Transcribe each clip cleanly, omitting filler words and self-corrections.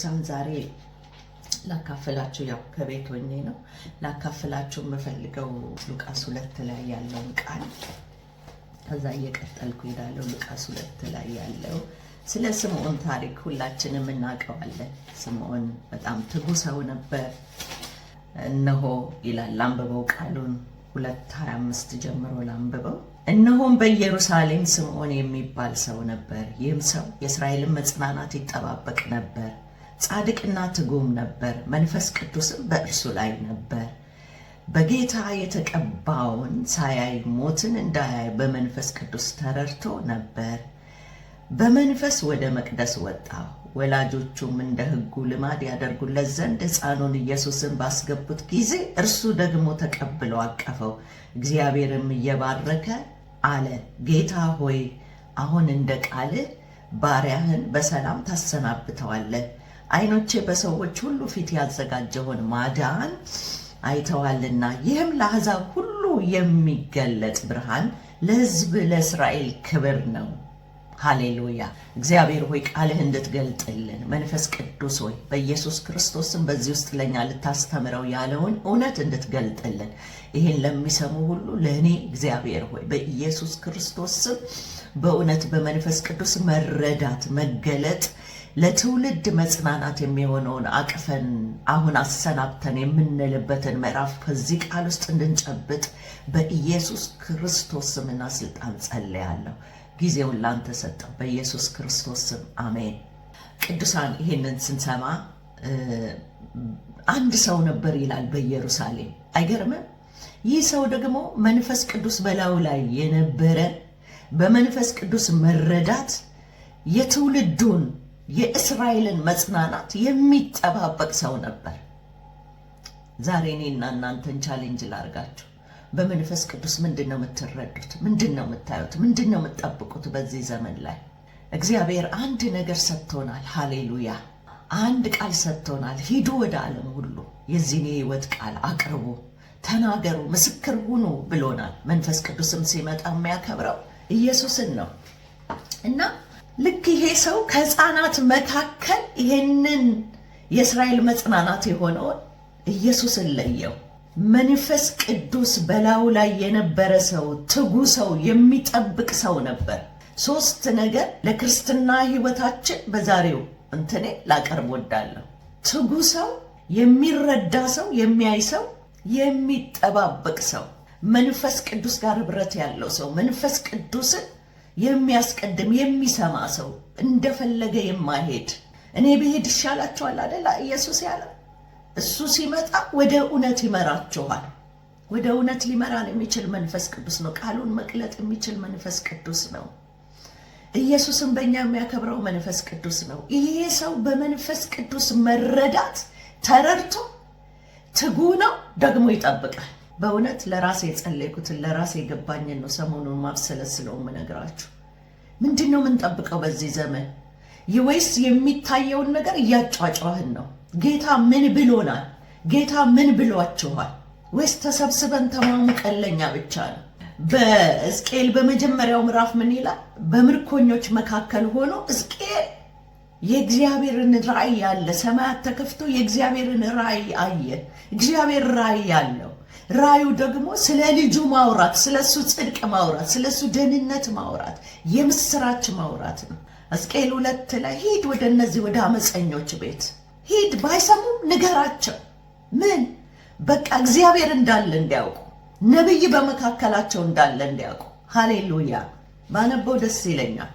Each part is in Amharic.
ቅዱሳን ዛሬ ላካፍላችሁ ያው ከቤት ሆኜ ነው ላካፍላችሁ የምፈልገው ሉቃስ 2 ላይ ያለውን ቃል ከዛ እየቀጠልኩ ሄዳለሁ። ሉቃስ 2 ላይ ያለው ስለ ስምዖን ታሪክ ሁላችንም እናውቀዋለን። ስምዖን በጣም ትጉ ሰው ነበር። እነሆ ይላል አንብበው ቃሉን 2:25 ጀምሮ ላንብበው። እነሆም በኢየሩሳሌም ስምዖን የሚባል ሰው ነበር። ይህም ሰው የእስራኤልን መጽናናት ይጠባበቅ ነበር። ጻድቅና ትጉም ነበር፣ መንፈስ ቅዱስም በእርሱ ላይ ነበር። በጌታ የተቀባውን ሳያይ ሞትን እንዳያይ በመንፈስ ቅዱስ ተረድቶ ነበር። በመንፈስ ወደ መቅደስ ወጣ። ወላጆቹም እንደ ሕጉ ልማድ ያደርጉለት ዘንድ ሕፃኑን ኢየሱስን ባስገቡት ጊዜ እርሱ ደግሞ ተቀብሎ አቀፈው። እግዚአብሔርም እየባረከ አለ፣ ጌታ ሆይ አሁን እንደ ቃልህ ባሪያህን በሰላም ታሰናብተዋለህ። ዓይኖቼ በሰዎች ሁሉ ፊት ያዘጋጀውን ማዳን አይተዋልና፣ ይህም ለአሕዛብ ሁሉ የሚገለጥ ብርሃን፣ ለሕዝብ ለእስራኤል ክብር ነው። ሃሌሉያ። እግዚአብሔር ሆይ ቃልህ እንድትገልጥልን መንፈስ ቅዱስ ሆይ በኢየሱስ ክርስቶስም በዚህ ውስጥ ለኛ ልታስተምረው ያለውን እውነት እንድትገልጥልን ይህን ለሚሰሙ ሁሉ ለእኔ እግዚአብሔር ሆይ በኢየሱስ ክርስቶስም በእውነት በመንፈስ ቅዱስ መረዳት መገለጥ ለትውልድ መጽናናት የሚሆነውን አቅፈን አሁን አሰናብተን የምንልበትን ምዕራፍ ከዚህ ቃል ውስጥ እንድንጨብጥ በኢየሱስ ክርስቶስ ስምና ስልጣን ጸልያለሁ። ጊዜውን ላንተ ሰጠው በኢየሱስ ክርስቶስ ስም አሜን። ቅዱሳን ይሄንን ስንሰማ አንድ ሰው ነበር ይላል በኢየሩሳሌም። አይገርምም? ይህ ሰው ደግሞ መንፈስ ቅዱስ በላዩ ላይ የነበረ በመንፈስ ቅዱስ መረዳት የትውልዱን የእስራኤልን መጽናናት የሚጠባበቅ ሰው ነበር። ዛሬ እኔና እናንተን ቻሌንጅ ላርጋችሁ። በመንፈስ ቅዱስ ምንድነው የምትረዱት? ምንድነው የምታዩት? ምንድነው የምትጠብቁት? በዚህ ዘመን ላይ እግዚአብሔር አንድ ነገር ሰጥቶናል። ሃሌሉያ። አንድ ቃል ሰጥቶናል። ሂዱ ወደ ዓለም ሁሉ የዚህን የሕይወት ቃል አቅርቡ፣ ተናገሩ፣ ምስክር ሁኑ ብሎናል። መንፈስ ቅዱስም ሲመጣ የሚያከብረው ኢየሱስን ነው እና ልክ ይሄ ሰው ከሕፃናት መካከል ይሄንን የእስራኤል መጽናናት የሆነውን ኢየሱስን ለየው። መንፈስ ቅዱስ በላዩ ላይ የነበረ ሰው፣ ትጉ ሰው፣ የሚጠብቅ ሰው ነበር። 3 ነገር ለክርስትና ሕይወታችን በዛሬው እንትኔ ላቀርብ ወዳለሁ። ትጉ ሰው፣ የሚረዳ ሰው፣ የሚያይ ሰው፣ የሚጠባበቅ ሰው፣ መንፈስ ቅዱስ ጋር ህብረት ያለው ሰው፣ መንፈስ ቅዱስን የሚያስቀድም የሚሰማ ሰው፣ እንደፈለገ የማይሄድ እኔ ብሄድ ይሻላችኋል አይደል ኢየሱስ ያለው። እሱ ሲመጣ ወደ እውነት ይመራችኋል። ወደ እውነት ሊመራን የሚችል መንፈስ ቅዱስ ነው። ቃሉን መቅለጥ የሚችል መንፈስ ቅዱስ ነው። ኢየሱስን በእኛ የሚያከብረው መንፈስ ቅዱስ ነው። ይሄ ሰው በመንፈስ ቅዱስ መረዳት ተረድቶ ትጉ ነው፣ ደግሞ ይጠብቃል። በእውነት ለራሴ የጸለይኩትን ለራሴ የገባኝን ነው ሰሞኑን ማብሰለስለው የምነግራችሁ። ምንድን ነው የምንጠብቀው በዚህ ዘመን? ወይስ የሚታየውን ነገር እያጫጫህን ነው? ጌታ ምን ብሎናል? ጌታ ምን ብሏችኋል? ወይስ ተሰብስበን ተማሙቀን ለኛ ብቻ ነው? በሕዝቅኤል በመጀመሪያው ምዕራፍ ምን ይላል? በምርኮኞች መካከል ሆኖ ሕዝቅኤል የእግዚአብሔርን ራእይ ያለ ሰማያት ተከፍቶ የእግዚአብሔርን ራእይ አየ። እግዚአብሔር ራእይ ያለው ራእዩ ደግሞ ስለ ልጁ ማውራት፣ ስለሱ ጽድቅ ማውራት፣ ስለሱ ደህንነት ማውራት፣ የምስራች ማውራት ነው። ሕዝቅኤል 2 ላይ ሂድ ወደ እነዚህ ወደ አመፀኞች ቤት ሂድ፣ ባይሰሙም ንገራቸው። ምን በቃ እግዚአብሔር እንዳለ እንዲያውቁ፣ ነብይ በመካከላቸው እንዳለ እንዲያውቁ። ሃሌሉያ። ባነበው ደስ ይለኛል።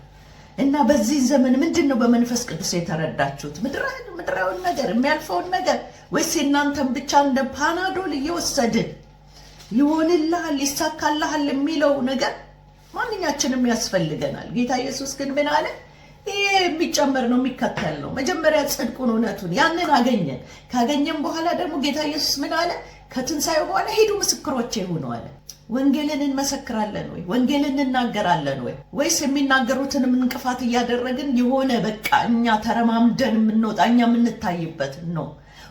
እና በዚህ ዘመን ምንድነው በመንፈስ ቅዱስ የተረዳችሁት? ምድራዊውን ነገር የሚያልፈውን ነገር ወይስ እናንተም ብቻ እንደ ፓናዶል እየወሰድን ይሆንልሃል ይሳካልሃል የሚለው ነገር ማንኛችንም ያስፈልገናል። ጌታ ኢየሱስ ግን ምን አለ? ይሄ የሚጨመር ነው የሚከተል ነው። መጀመሪያ ጽድቁን እውነቱን ያንን አገኘን። ካገኘን በኋላ ደግሞ ጌታ ኢየሱስ ምን አለ? ከትንሣኤው በኋላ ሄዱ ምስክሮቼ ይሁኑ አለ። ወንጌልን እንመሰክራለን ወይ? ወንጌልን እንናገራለን ወይ? ወይስ የሚናገሩትንም እንቅፋት እያደረግን የሆነ በቃ እኛ ተረማምደን የምንወጣ እኛ የምንታይበት ነው?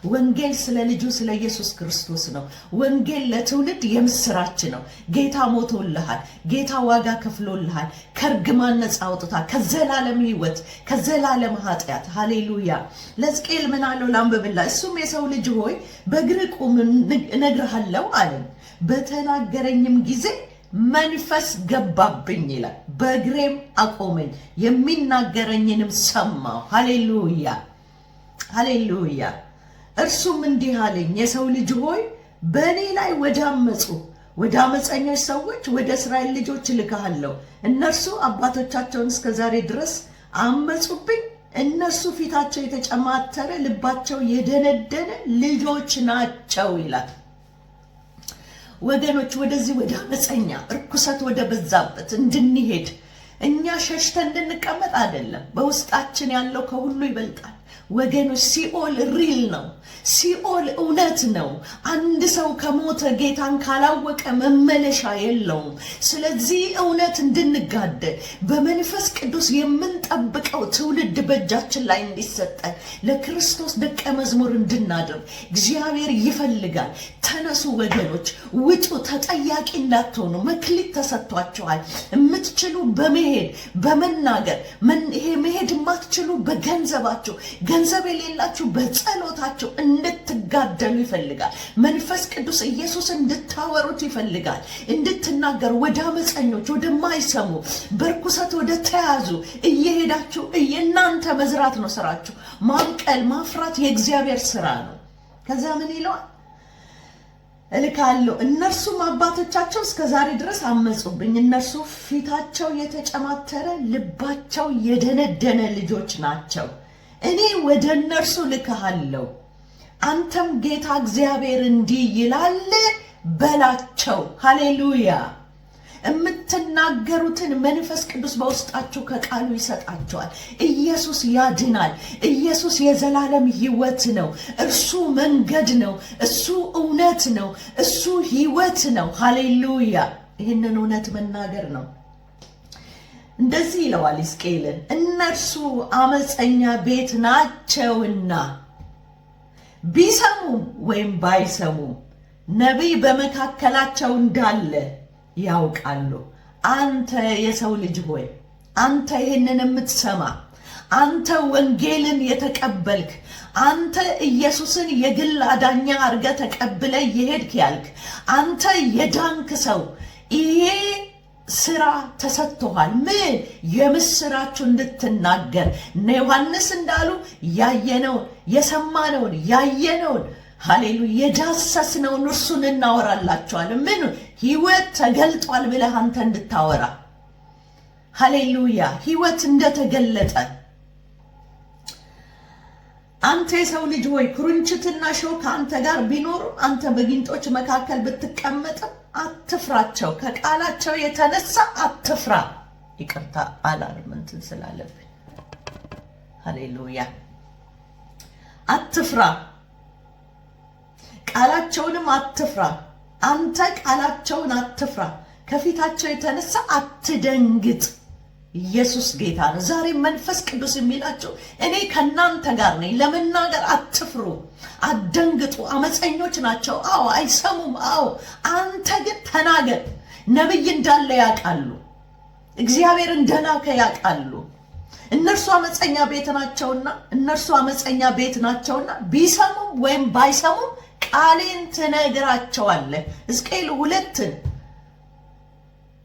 ወንጌል ስለ ልጁ ስለ ኢየሱስ ክርስቶስ ነው። ወንጌል ለትውልድ የምስራች ነው። ጌታ ሞቶልሃል። ጌታ ዋጋ ከፍሎልሃል። ከርግማን ነፃ አውጥቷል። ከዘላለም ሕይወት ከዘላለም ኃጢአት። ሃሌሉያ። ለሕዝቅኤል ምን አለው ላንብብላ። እሱም የሰው ልጅ ሆይ በእግር ቁም እነግርሃለሁ አለኝ። በተናገረኝም ጊዜ መንፈስ ገባብኝ ይላል። በእግሬም አቆመኝ፣ የሚናገረኝንም ሰማሁ። ሃሌሉያ ሃሌሉያ። እርሱም እንዲህ አለኝ፣ የሰው ልጅ ሆይ በእኔ ላይ ወደ አመፀኞች ሰዎች ወደ እስራኤል ልጆች እልክሃለሁ። እነርሱ አባቶቻቸውን እስከ ዛሬ ድረስ አመፁብኝ። እነርሱ ፊታቸው የተጨማተረ ልባቸው የደነደነ ልጆች ናቸው ይላል። ወገኖች ወደዚህ ወደ አመፀኛ እርኩሰት ወደ በዛበት እንድንሄድ እኛ ሸሽተን እንድንቀመጥ አይደለም። በውስጣችን ያለው ከሁሉ ይበልጣል። ወገኖች ሲኦል ሪል ነው። ሲኦል እውነት ነው። አንድ ሰው ከሞተ ጌታን ካላወቀ መመለሻ የለውም። ስለዚህ እውነት እንድንጋደል በመንፈስ ቅዱስ የምንጠብቀው ትውልድ በእጃችን ላይ እንዲሰጠን ለክርስቶስ ደቀ መዝሙር እንድናደርግ እግዚአብሔር ይፈልጋል። ተነሱ ወገኖች፣ ውጡ። ተጠያቂ እንዳትሆኑ መክሊት ተሰጥቷቸዋል። የምትችሉ በመሄድ በመናገር ይሄ መሄድ የማትችሉ በገንዘባችሁ፣ ገንዘብ የሌላችሁ በጸሎታችሁ እንድትጋደሉ ይፈልጋል። መንፈስ ቅዱስ ኢየሱስ እንድታወሩት ይፈልጋል። እንድትናገሩ፣ ወደ አመፀኞች ወደማይሰሙ በርኩሰት ወደ ተያዙ እየሄዳችሁ እናንተ መዝራት ነው ስራችሁ። ማብቀል ማፍራት የእግዚአብሔር ስራ ነው። ከዛ ምን ይለዋል? እልካለሁ። እነርሱም አባቶቻቸው እስከ ዛሬ ድረስ አመፁብኝ። እነርሱ ፊታቸው የተጨማተረ ልባቸው የደነደነ ልጆች ናቸው። እኔ ወደ እነርሱ ልክሃለሁ። አንተም ጌታ እግዚአብሔር እንዲህ ይላል በላቸው። ሃሌሉያ። የምትናገሩትን መንፈስ ቅዱስ በውስጣችሁ ከቃሉ ይሰጣቸዋል። ኢየሱስ ያድናል። ኢየሱስ የዘላለም ሕይወት ነው። እርሱ መንገድ ነው። እሱ እውነት ነው። እሱ ሕይወት ነው። ሃሌሉያ። ይህንን እውነት መናገር ነው። እንደዚህ ይለዋል ሕዝቅኤልን፣ እነርሱ አመፀኛ ቤት ናቸውና ቢሰሙም ወይም ባይሰሙም ነቢይ በመካከላቸው እንዳለ ያውቃሉ። አንተ የሰው ልጅ ሆይ፣ አንተ ይህንን የምትሰማ፣ አንተ ወንጌልን የተቀበልክ፣ አንተ ኢየሱስን የግል አዳኛ አድርገህ ተቀብለህ የሄድክ ያልክ፣ አንተ የዳንክ ሰው ይሄ ስራ ተሰጥቶሃል። ምን? የምስራችሁ እንድትናገር። እነ ዮሐንስ እንዳሉ ያየነውን የሰማነውን ያየነውን ሃሌሉያ የዳሰስነውን እርሱን እናወራላችኋለን። ምን? ሕይወት ተገልጧል ብለህ አንተ እንድታወራ። ሃሌሉያ ሕይወት እንደተገለጠ አንተ የሰው ልጅ ሆይ ኩርንችትና ሾህ ከአንተ ጋር ቢኖሩም አንተ በጊንጦች መካከል ብትቀመጥም አትፍራቸው። ከቃላቸው የተነሳ አትፍራ። ይቅርታ አላርም እንትን ስላለብኝ። ሃሌሉያ አትፍራ፣ ቃላቸውንም አትፍራ። አንተ ቃላቸውን አትፍራ፣ ከፊታቸው የተነሳ አትደንግጥ። ኢየሱስ ጌታ ነው። ዛሬ መንፈስ ቅዱስ የሚላቸው እኔ ከናንተ ጋር ነኝ። ለመናገር አትፍሩ፣ አትደንግጡ። አመፀኞች ናቸው። አዎ አይሰሙም። አዎ አንተ ግን ተናገር። ነብይ እንዳለ ያውቃሉ። እግዚአብሔር እንደላከ ያውቃሉ። እነርሱ አመፀኛ ቤት ናቸውና ቢሰሙም ወይም ባይሰሙም ቃሌን ትነግራቸዋለህ። ሕዝቅኤል 2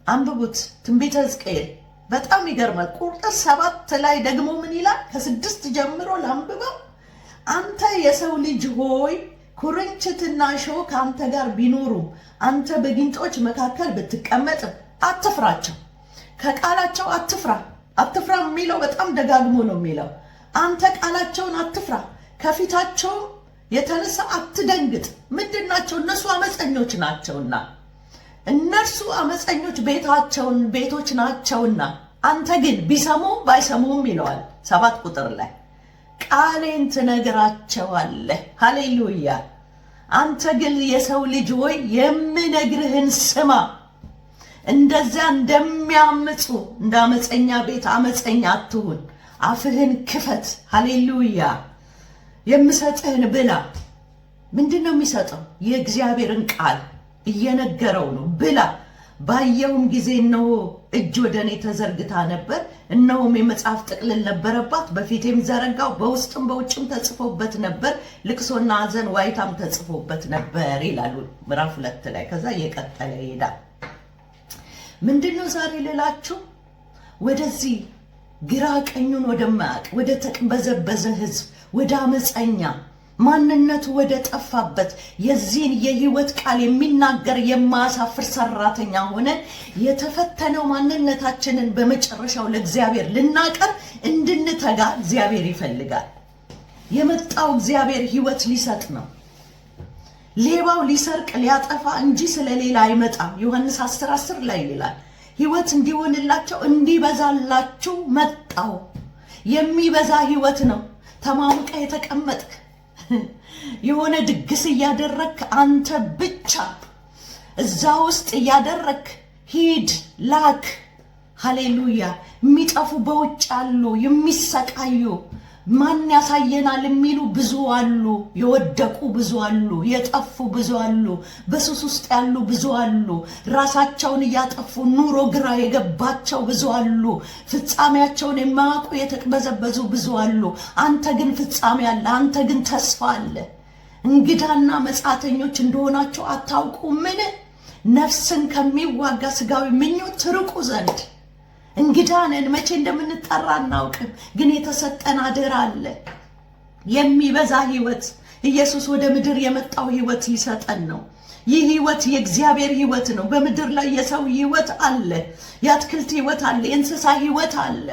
አንብቡት። ትንቢተ ሕዝቅኤል በጣም ይገርማል። ቁጥር 7 ላይ ደግሞ ምን ይላል? ከ6 ጀምሮ ላንብበው። አንተ የሰው ልጅ ሆይ ኩርንችትና ሾህ ከአንተ ጋር ቢኖሩ አንተ በጊንጦች መካከል ብትቀመጥ አትፍራቸው። ከቃላቸው አትፍራ። አትፍራ የሚለው በጣም ደጋግሞ ነው የሚለው። አንተ ቃላቸውን አትፍራ፣ ከፊታቸው የተነሳ አትደንግጥ። ምንድን ናቸው? እነሱ አመፀኞች ናቸውና እነርሱ አመፀኞች ቤቶች ናቸውና አንተ ግን ቢሰሙም ባይሰሙም ይለዋል 7 ቁጥር ላይ ቃሌን ትነግራቸዋለህ። ሃሌሉያ። አንተ ግን የሰው ልጅ ሆይ የምነግርህን ስማ። እንደዚያ እንደሚያምፁ እንደ አመፀኛ ቤት አመፀኛ አትሁን። አፍህን ክፈት። ሃሌሉያ። የምሰጥህን ብላ። ምንድነው የሚሰጠው? የእግዚአብሔርን ቃል እየነገረው ነው። ብላ። ባየውም ጊዜ እነሆ እጅ ወደ እኔ ተዘርግታ ነበር፣ እነሆም የመጽሐፍ ጥቅልል ነበረባት፣ በፊቴም ዘረጋው፣ በውስጥም በውጭም ተጽፎበት ነበር፣ ልቅሶና ሐዘን ዋይታም ተጽፎበት ነበር ይላሉ ምዕራፍ 2 ላይ። ከዛ እየቀጠለ ይሄዳል። ምንድነው ዛሬ ልላችሁ ወደዚህ ግራ ቀኙን ወደማያውቅ ወደ ተቅበዘበዘ ህዝብ፣ ወደ አመፀኛ ማንነቱ ወደ ጠፋበት የዚህን የህይወት ቃል የሚናገር የማያሳፍር ሰራተኛ ሆነን የተፈተነው ማንነታችንን በመጨረሻው ለእግዚአብሔር ልናቀርብ እንድንተጋ እግዚአብሔር ይፈልጋል። የመጣው እግዚአብሔር ህይወት ሊሰጥ ነው። ሌባው ሊሰርቅ ሊያጠፋ እንጂ ስለሌላ አይመጣም። ዮሐንስ 10:10 ላይ ይላል ህይወት እንዲሆንላቸው እንዲበዛላችሁ መጣው። የሚበዛ ህይወት ነው። ተማሙቀ የተቀመጥክ የሆነ ድግስ እያደረክ አንተ ብቻ እዛ ውስጥ እያደረክ ሂድ ላክ። ሃሌሉያ። የሚጠፉ በውጭ አሉ፣ የሚሰቃዩ ማን ያሳየናል የሚሉ ብዙ አሉ፣ የወደቁ ብዙ አሉ፣ የጠፉ ብዙ አሉ፣ በሱስ ውስጥ ያሉ ብዙ አሉ፣ ራሳቸውን እያጠፉ ኑሮ ግራ የገባቸው ብዙ አሉ፣ ፍጻሜያቸውን የማያውቁ የተቅበዘበዙ ብዙ አሉ። አንተ ግን ፍጻሜ አለ፣ አንተ ግን ተስፋ አለ። እንግዳና መጻተኞች እንደሆናቸው አታውቁምን? ነፍስን ከሚዋጋ ስጋዊ ምኞት ትርቁ ዘንድ። እንግዳ ነን፣ መቼ እንደምንጠራ አናውቅም፣ ግን የተሰጠን አደራ አለ። የሚበዛ ህይወት ኢየሱስ ወደ ምድር የመጣው ህይወት ሊሰጠን ነው። ይህ ህይወት የእግዚአብሔር ህይወት ነው። በምድር ላይ የሰው ህይወት አለ፣ የአትክልት ህይወት አለ፣ የእንስሳ ህይወት አለ።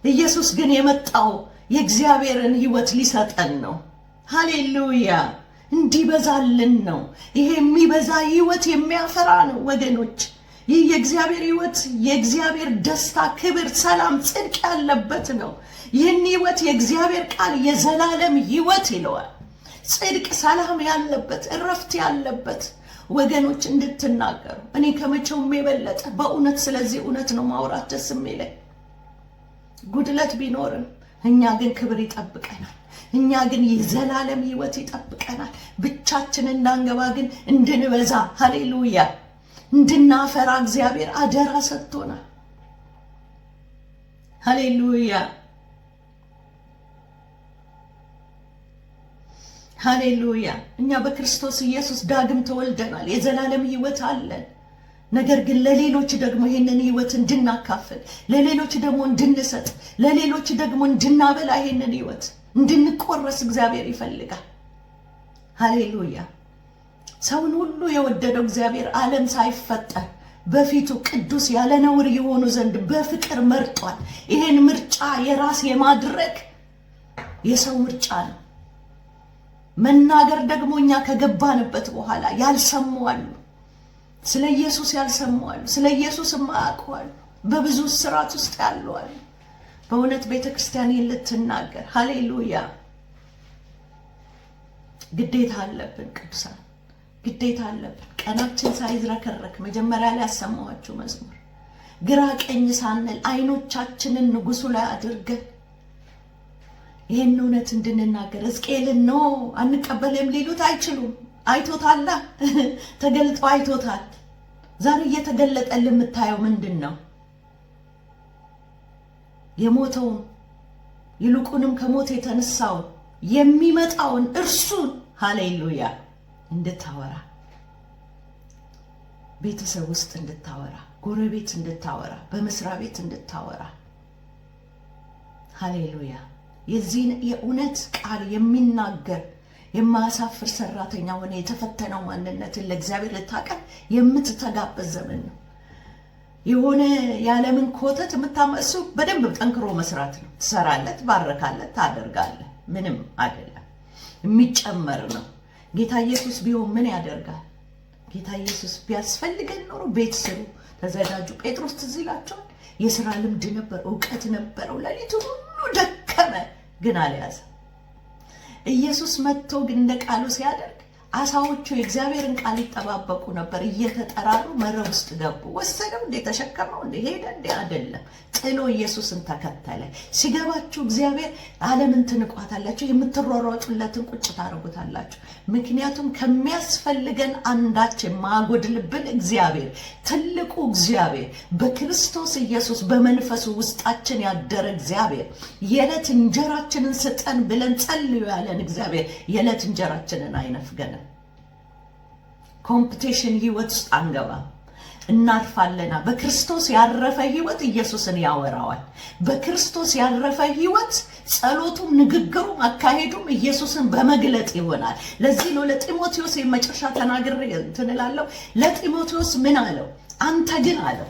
ኢየሱስ ግን የመጣው የእግዚአብሔርን ህይወት ሊሰጠን ነው። ሃሌሉያ። እንዲበዛልን ነው። ይሄ የሚበዛ ህይወት የሚያፈራ ነው ወገኖች። ይህ የእግዚአብሔር ህይወት የእግዚአብሔር ደስታ፣ ክብር፣ ሰላም፣ ጽድቅ ያለበት ነው። ይህን ህይወት የእግዚአብሔር ቃል የዘላለም ህይወት ይለዋል። ጽድቅ፣ ሰላም ያለበት፣ እረፍት ያለበት ወገኖች እንድትናገሩ። እኔ ከመቼውም የበለጠ በእውነት ስለዚህ እውነት ነው ማውራት ደስ የሚለኝ። ጉድለት ቢኖርም እኛ ግን ክብር ይጠብቀናል። እኛ ግን የዘላለም ህይወት ይጠብቀናል። ብቻችን እንዳንገባ ግን እንድንበዛ፣ ሃሌሉያ፣ እንድናፈራ እግዚአብሔር አደራ ሰጥቶናል። ሃሌሉያ ሃሌሉያ። እኛ በክርስቶስ ኢየሱስ ዳግም ተወልደናል። የዘላለም ህይወት አለን። ነገር ግን ለሌሎች ደግሞ ይሄንን ህይወት እንድናካፍል፣ ለሌሎች ደግሞ እንድንሰጥ፣ ለሌሎች ደግሞ እንድናበላ፣ ይሄንን ህይወት እንድንቆረስ እግዚአብሔር ይፈልጋል። ሃሌሉያ። ሰውን ሁሉ የወደደው እግዚአብሔር ዓለም ሳይፈጠር በፊቱ ቅዱስ ያለ ነውር የሆኑ ዘንድ በፍቅር መርጧል። ይሄን ምርጫ የራስ የማድረግ የሰው ምርጫ ነው። መናገር ደግሞ እኛ ከገባንበት በኋላ ያልሰሙ አሉ። ስለ ኢየሱስ ያልሰሙ አሉ። ስለ ኢየሱስ የማያውቁ አሉ። በብዙ ስርዓት ውስጥ ያሉ አሉ። በእውነት ቤተክርስቲያን ልትናገር፣ ሃሌሉያ፣ ግዴታ አለብን ቅዱሳን፣ ግዴታ አለብን። ቀናችን ሳይዝረከረክ መጀመሪያ ላይ ያሰማኋችሁ መዝሙር ግራ ቀኝ ሳንል አይኖቻችንን ንጉሱ ላይ አድርገን ይሄን እውነት እንድንናገር። ሕዝቅኤልን ነው አንቀበልም ሊሉት አይችሉም። አይቶታል፣ ተገልጦ አይቶታል። ዛሬ እየተገለጠልን የምታየው ምንድን ነው? የሞተውን ይልቁንም ከሞት የተነሳውን የሚመጣውን እርሱን፣ ሃሌሉያ፣ እንድታወራ፣ ቤተሰብ ውስጥ እንድታወራ፣ ጎረቤት እንድታወራ፣ በመስሪያ ቤት እንድታወራ። ሃሌሉያ። የዚህን የእውነት ቃል የሚናገር የማያሳፍር ሰራተኛ ሆነ የተፈተነው ማንነትን ለእግዚአብሔር ልታቀርብ የምትተጋበት ዘመን ነው። የሆነ የዓለምን ኮተት የምታመሱ በደንብ ጠንክሮ መስራት ነው። ትሰራለህ፣ ትባረካለህ፣ ታደርጋለህ። ምንም አይደለም፣ የሚጨመር ነው። ጌታ ኢየሱስ ቢሆን ምን ያደርጋል? ጌታ ኢየሱስ ቢያስፈልገን ኖሮ ቤት ስሩ፣ ተዘጋጁ። ጴጥሮስ ትዝ ይላቸዋል። የሥራ ልምድ ነበር፣ እውቀት ነበረው። ሌሊቱን ሁሉ ደከመ፣ ግን አልያዘ። ኢየሱስ መጥቶ ግን እንደ ቃሉ ሲያደርግ አሳዎቹ የእግዚአብሔርን ቃል ይጠባበቁ ነበር። እየተጠራሩ መረብ ውስጥ ገቡ። ወሰደው እንዴ? ተሸከመው እንዴ? ሄደ እንዴ? አይደለም። ጥሎ ኢየሱስን ተከተለ። ሲገባችሁ እግዚአብሔር ዓለምን ትንቋታላችሁ፣ የምትሯሯጡለትን ቁጭ ታደርጉታላችሁ። ምክንያቱም ከሚያስፈልገን አንዳች የማያጎድልብን እግዚአብሔር፣ ትልቁ እግዚአብሔር በክርስቶስ ኢየሱስ በመንፈሱ ውስጣችን ያደረ እግዚአብሔር፣ የዕለት እንጀራችንን ስጠን ብለን ጸልዩ ያለን እግዚአብሔር የዕለት እንጀራችንን አይነፍገንም። ኮምፒቲሽን ህይወት ውስጥ አንገባም፣ እናርፋለና። በክርስቶስ ያረፈ ህይወት ኢየሱስን ያወራዋል። በክርስቶስ ያረፈ ህይወት ጸሎቱም፣ ንግግሩም፣ አካሄዱም ኢየሱስን በመግለጥ ይሆናል። ለዚህ ነው ለጢሞቴዎስ የመጨረሻ ተናግሬ እንትን እላለሁ። ለጢሞቴዎስ ምን አለው? አንተ ግን አለው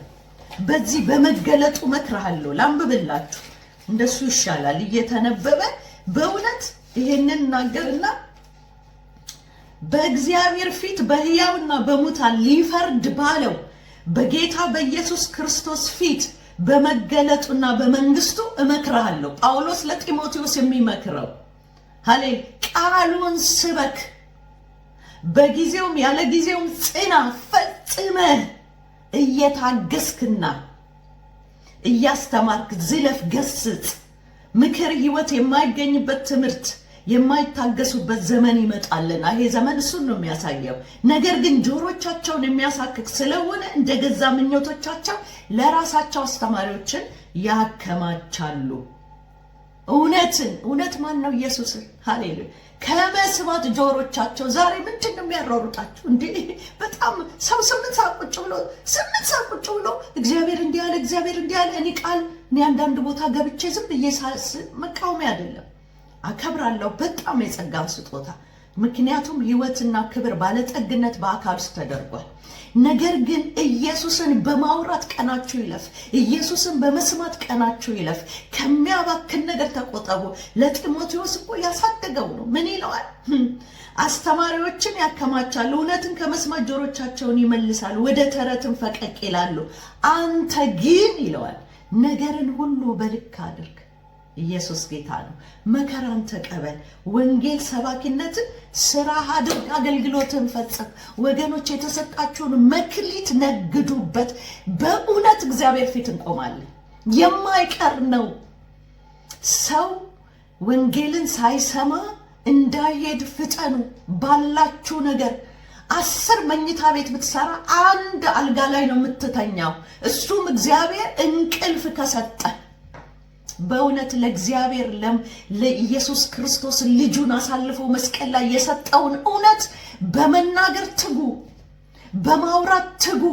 በዚህ በመገለጡ መክረሃለሁ። ላንብብላችሁ፣ እንደሱ ይሻላል እየተነበበ በእውነት ይሄንን እናገርና በእግዚአብሔር ፊት በሕያውና በሙታን ሊፈርድ ባለው በጌታ በኢየሱስ ክርስቶስ ፊት በመገለጡና በመንግስቱ እመክርሃለሁ። ጳውሎስ ለጢሞቴዎስ የሚመክረው ሃሌሉያ፣ ቃሉን ስበክ፣ በጊዜውም ያለ ጊዜውም ጽና፣ ፈጽመህ እየታገስክና እያስተማርክ ዝለፍ፣ ገስጽ። ምክር ህይወት የማይገኝበት ትምህርት የማይታገሱበት ዘመን ይመጣልና። ይሄ ዘመን እሱን ነው የሚያሳየው። ነገር ግን ጆሮቻቸውን የሚያሳክክ ስለሆነ እንደ ገዛ ምኞቶቻቸው ለራሳቸው አስተማሪዎችን ያከማቻሉ። እውነት ማን ነው? ኢየሱስን። ሃሌሉያ። ከመስማት ጆሮቻቸው ዛሬ ምንድን ነው የሚያሯሩጣችሁ እንዴ? በጣም ሰው 8 ሰዓት ቁጭ ብሎ እግዚአብሔር እንዲህ ያለ እግዚአብሔር እንዲህ ያለ። እኔ አንዳንድ ቦታ ገብቼ ዝም ብዬ መቃወሚያ አይደለም፣ አከብራለሁ በጣም የጸጋን ስጦታ። ምክንያቱም ህይወትና ክብር ባለጠግነት በአካል ውስጥ ተደርጓል። ነገር ግን ኢየሱስን በማውራት ቀናችሁ ይለፍ፣ ኢየሱስን በመስማት ቀናችሁ ይለፍ። ከሚያባክን ነገር ተቆጠቡ። ለጢሞቴዎስ እኮ ያሳደገው ነው። ምን ይለዋል? አስተማሪዎችን ያከማቻሉ፣ እውነትን ከመስማት ጆሮቻቸውን ይመልሳሉ፣ ወደ ተረትን ፈቀቅ ይላሉ። አንተ ግን ይለዋል ነገርን ሁሉ በልክ አድርግ። ኢየሱስ ጌታ ነው። መከራን ተቀበል፣ ወንጌል ሰባኪነትን ስራ አድርግ፣ አገልግሎትን ፈጽም። ወገኖች የተሰጣችሁን መክሊት ነግዱበት። በእውነት እግዚአብሔር ፊት እንቆማለን፣ የማይቀር ነው። ሰው ወንጌልን ሳይሰማ እንዳይሄድ ፍጠኑ። ባላችሁ ነገር 10 መኝታ ቤት ብትሰራ 1 አልጋ ላይ ነው የምትተኛው። እሱም እግዚአብሔር እንቅልፍ ከሰጠ። በእውነት ለእግዚአብሔር ለኢየሱስ ክርስቶስ ልጁን አሳልፎ መስቀል ላይ የሰጠውን እውነት በመናገር ትጉ፣ በማውራት ትጉ።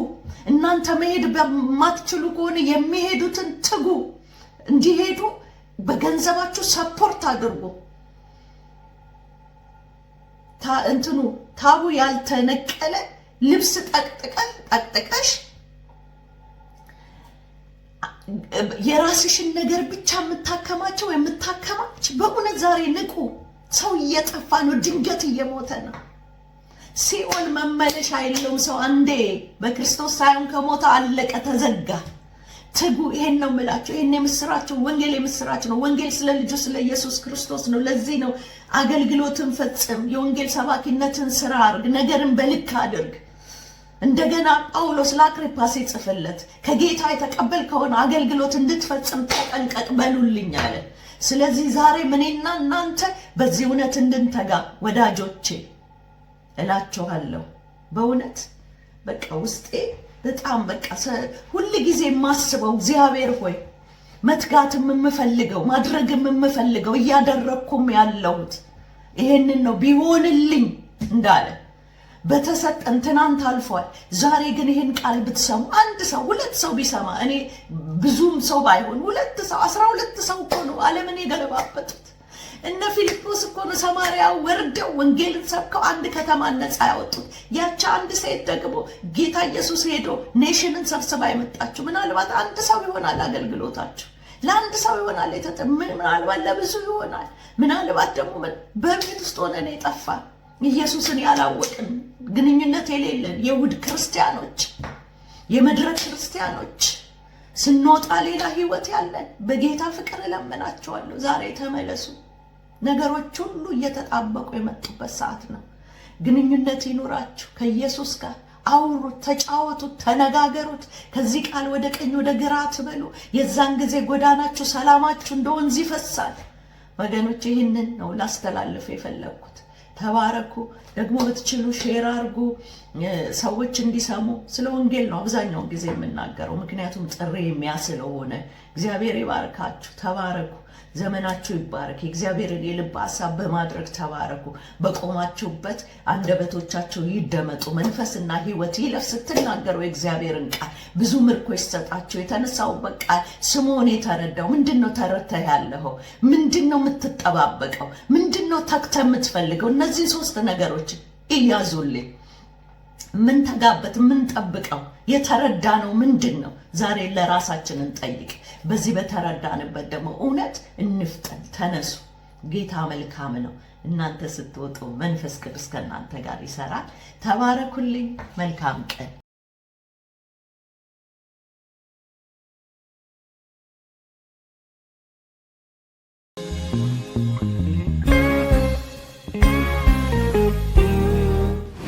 እናንተ መሄድ በማትችሉ ከሆነ የሚሄዱትን ትጉ፣ እንዲሄዱ በገንዘባችሁ ሰፖርት አድርጉ። ታቡ ያልተነቀለ ልብስ ጠቅጥቀሽ የራስሽን ነገር ብቻ የምታከማቸው የምታከማች። በእውነት ዛሬ ንቁ። ሰው እየጠፋ ነው፣ ድንገት እየሞተ ነው። ሲኦል መመለሻ የለውም። ሰው አንዴ በክርስቶስ ሳይሆን ከሞተ አለቀ፣ ተዘጋ። ትጉ። ይሄን ነው የምላችሁ። ይሄን የምስራችሁ ወንጌል የምስራችሁ ነው። ወንጌል ስለ ልጁ ስለ ኢየሱስ ክርስቶስ ነው። ለዚህ ነው አገልግሎትን ፈጽም፣ የወንጌል ሰባኪነትን ስራ አድርግ፣ ነገርን በልክ አድርግ። እንደገና ጳውሎስ ለአክሪጳ ሲጽፍለት ከጌታ የተቀበል ከሆነ አገልግሎት እንድትፈጽም ተጠንቀቅ በሉልኝ አለ። ስለዚህ ዛሬ እኔና እናንተ በዚህ እውነት እንድንተጋ ወዳጆቼ እላችኋለሁ። በእውነት በቃ ውስጤ በጣም በቃ ሁሉ ጊዜ የማስበው እግዚአብሔር ሆይ መትጋትም የምፈልገው ማድረግም የምፈልገው እያደረኩም ያለሁት ይሄንን ነው ቢሆንልኝ እንዳለ በተሰጠን ትናንት አልፏል። ዛሬ ግን ይህን ቃል ብትሰሙ 1 ሰው 2 ሰው ቢሰማ፣ እኔ ብዙም ሰው ባይሆን 2 ሰው 12 ሰው እኮ ነው ዓለምን የገለባበጡት። እነ ፊልጶስ እኮ ነው ሰማርያ ወርደው ወንጌልን ሰብከው 1 ከተማ ነፃ ያወጡት። ያቺ 1 ሴት ደግሞ ጌታ ኢየሱስ ሄዶ ኔሽንን ሰብስባ የመጣችው። ምናልባት 1 ሰው ይሆናል አገልግሎታችሁ፣ ለ1 ሰው ይሆናል ምናልባት ለብዙ ይሆናል። ምናልባት ደግሞ በቤት ውስጥ ሆነን የጠፋን ኢየሱስን ያላወቅን ግንኙነት የሌለን የውድ ክርስቲያኖች፣ የመድረክ ክርስቲያኖች ስንወጣ ሌላ ህይወት ያለን በጌታ ፍቅር እለምናችኋለሁ፣ ዛሬ ተመለሱ። ነገሮች ሁሉ እየተጣበቁ የመጡበት ሰዓት ነው። ግንኙነት ይኑራችሁ ከኢየሱስ ጋር። አውሩት፣ ተጫወቱት፣ ተነጋገሩት። ከዚህ ቃል ወደ ቀኝ ወደ ግራ አትበሉ። የዛን ጊዜ ጎዳናችሁ፣ ሰላማችሁ እንደ ወንዝ ይፈሳል። ወገኖች ይህንን ነው ላስተላልፍ የፈለግኩት። ተባረኩ። ደግሞ ብትችሉ ሼር አድርጉ፣ ሰዎች እንዲሰሙ። ስለ ወንጌል ነው አብዛኛውን ጊዜ የምናገረው፣ ምክንያቱም ጥሪ የሚያስለሆነ። እግዚአብሔር ይባርካችሁ። ተባረኩ። ዘመናችሁ ይባረክ። የእግዚአብሔርን የልብ ሐሳብ በማድረግ ተባረኩ። በቆማችሁበት አንደበቶቻችሁ ይደመጡ። መንፈስና ሕይወት ይለፍ ስትናገሩ የእግዚአብሔርን ቃል ብዙ ምርኮ ይሰጣችሁ። የተነሳውበት ቃል ስምዖን የተረዳው ምንድን ነው? ተረድተህ ያለኸው ምንድን ነው? የምትጠባበቀው ምንድን ነው? ተግተህ የምትፈልገው? እነዚህ 3 ነገሮች እያዙልኝ። ምን ተጋበት? ምን ጠብቀው? የተረዳ ነው ምንድን ነው? ዛሬ ለራሳችን እንጠይቅ። በዚህ በተረዳንበት ደግሞ እውነት እንፍጠን። ተነሱ። ጌታ መልካም ነው። እናንተ ስትወጡ መንፈስ ቅዱስ ከእናንተ ጋር ይሰራል። ተባረኩልኝ። መልካም ቀን